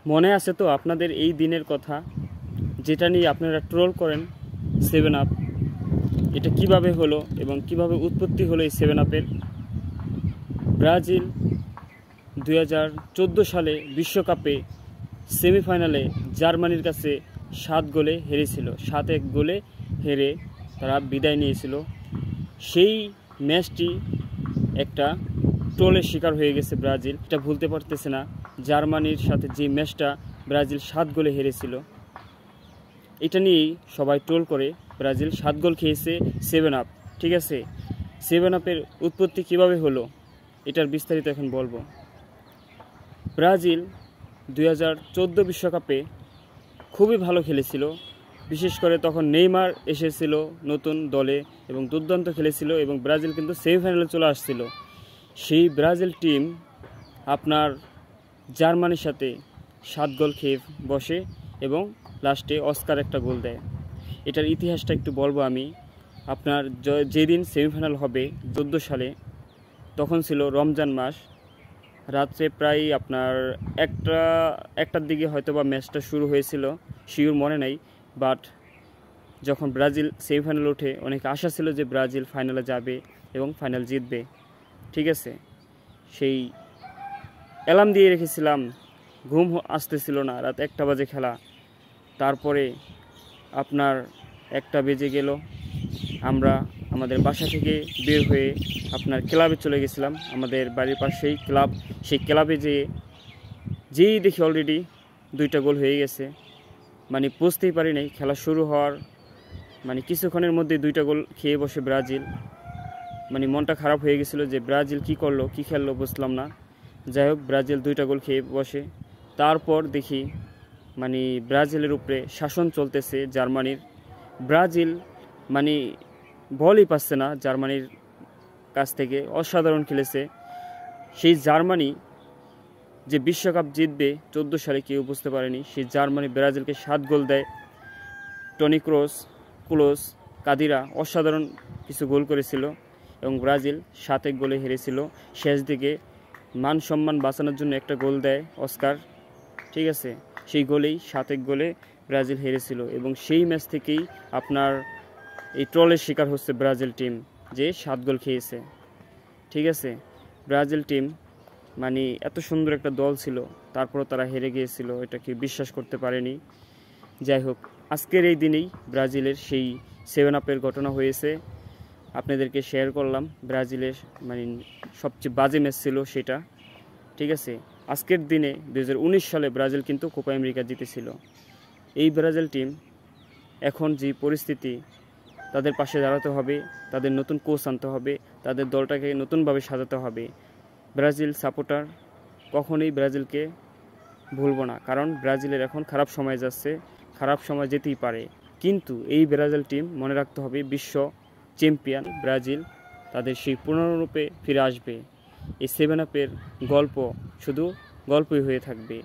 মনে আছে তো আপনাদের এই দিনের কথা, যেটা নিয়ে আপনারা ট্রোল করেন 7 আপ। এটা কিভাবে হলো এবং কিভাবে উৎপত্তি হলো এই 7 আপের। ব্রাজিল 2014 সালে বিশ্বকাপে সেমিফাইনালে জার্মানির কাছে 7 গোলে হেরেছিল। 7-1 গোলে হেরে তারা বিদায় নিয়েছিল। সেই ম্যাচটি একটা ট্রোলের শিকার হয়ে গেছে ব্রাজিল। এটা ভুলতে পারতেছে না জার্মানির সাথে যে ম্যাচটা ব্রাজিল 7 গোলে হেরেছিল, এটা নিয়েই সবাই ট্রোল করে। ব্রাজিল 7 গোল খেয়েছে 7 আপ। ঠিক আছে, 7 আপের উৎপত্তি কিভাবে হলো এটার বিস্তারিত এখন বলবো। ব্রাজিল 2014 বিশ্বকাপে খুবই ভালো খেলেছিল। বিশেষ করে তখন নেইমার এসেছিল নতুন দলে এবং দুর্দান্ত খেলেছিল, এবং ব্রাজিল কিন্তু সেমিফাইনালে চলে আসছিল। সেই ব্রাজিল টিম আপনার জার্মানির সাথে 7 গোল খেয়ে বসে এবং লাস্টে অস্কার একটা গোল দেয়। এটার ইতিহাসটা একটু বলবো আমি। আপনার যেদিন সেমিফাইনাল হবে 2014 সালে, তখন ছিল রমজান মাস। রাত্রে প্রায় আপনার একটার দিকে হয়তো বা ম্যাচটা শুরু হয়েছিল, শিওর মনে নাই। বাট যখন ব্রাজিল সেমিফাইনাল ওঠে, অনেক আশা ছিল যে ব্রাজিল ফাইনালে যাবে এবং ফাইনাল জিতবে। ঠিক আছে, সেই অ্যালার্ম দিয়ে রেখেছিলাম, ঘুম আসতেছিল না। রাত 1টা বাজে খেলা। তারপরে আপনার 1টা বেজে গেল, আমরা আমাদের বাসা থেকে বের হয়ে আপনার ক্লাবে চলে গেছিলাম। আমাদের বাড়ির পাশেই ক্লাব। সেই ক্লাবে যেই দেখি অলরেডি 2টা গোল হয়ে গেছে। মানে বুঝতেই পারি নাই, খেলা শুরু হওয়ার মানে কিছুক্ষণের মধ্যে 2টা গোল খেয়ে বসে ব্রাজিল। মানে মনটা খারাপ হয়ে গেছিলো যে ব্রাজিল কি করলো, কি খেললো বুঝলাম না। যাই হোক, ব্রাজিল 2টা গোল খেয়ে বসে। তারপর দেখি মানে ব্রাজিলের উপরে শাসন চলতেছে জার্মানির। ব্রাজিল মানে বলই পাচ্ছে না জার্মানির কাছ থেকে। অসাধারণ খেলেছে সেই জার্মানি, যে বিশ্বকাপ জিতবে 14 সালে কেউ বুঝতে পারেনি। সেই জার্মানি ব্রাজিলকে 7 গোল দেয়। টনি ক্রুস, কাদিরা অসাধারণ কিছু গোল করেছিল এবং ব্রাজিল 7-1 গোলে হেরেছিল। শেষ দিকে মান সম্মান বাঁচানোর জন্য একটা গোল দেয় অস্কার। ঠিক আছে, সেই গোলেই 7-1 গোলে ব্রাজিল হেরেছিল। এবং সেই ম্যাচ থেকেই আপনার এই ট্রলের শিকার হচ্ছে ব্রাজিল টিম, যে 7 গোল খেয়েছে। ঠিক আছে, ব্রাজিল টিম মানে এত সুন্দর একটা দল ছিল, তারপরও তারা হেরে গিয়েছিল, এটা কি বিশ্বাস করতে পারেনি। যাই হোক, আজকের এই দিনেই ব্রাজিলের সেই 7 আপের ঘটনা হয়েছে, আপনাদেরকে শেয়ার করলাম। ব্রাজিলের মানে সবচেয়ে বাজে ম্যাচ ছিল সেটা। ঠিক আছে, আজকের দিনে 2019 সালে ব্রাজিল কিন্তু কোপা আমেরিকা জিতেছিল। এই ব্রাজিল টিম এখন যে পরিস্থিতি, তাদের পাশে দাঁড়াতে হবে, তাদের নতুন কোচ আনতে হবে, তাদের দলটাকে নতুনভাবে সাজাতে হবে। ব্রাজিল সাপোর্টার কখনোই ব্রাজিলকে ভুলব না, কারণ ব্রাজিলের এখন খারাপ সময় যাচ্ছে, খারাপ সময় যেতেই পারে। কিন্তু এই ব্রাজিল টিম মনে রাখতে হবে, বিশ্ব চ্যাম্পিয়ন ব্রাজিল, তাদের সেই পুনরূপে ফিরে আসবে। এই 7 আপের গল্প শুধু গল্পই হয়ে থাকবে।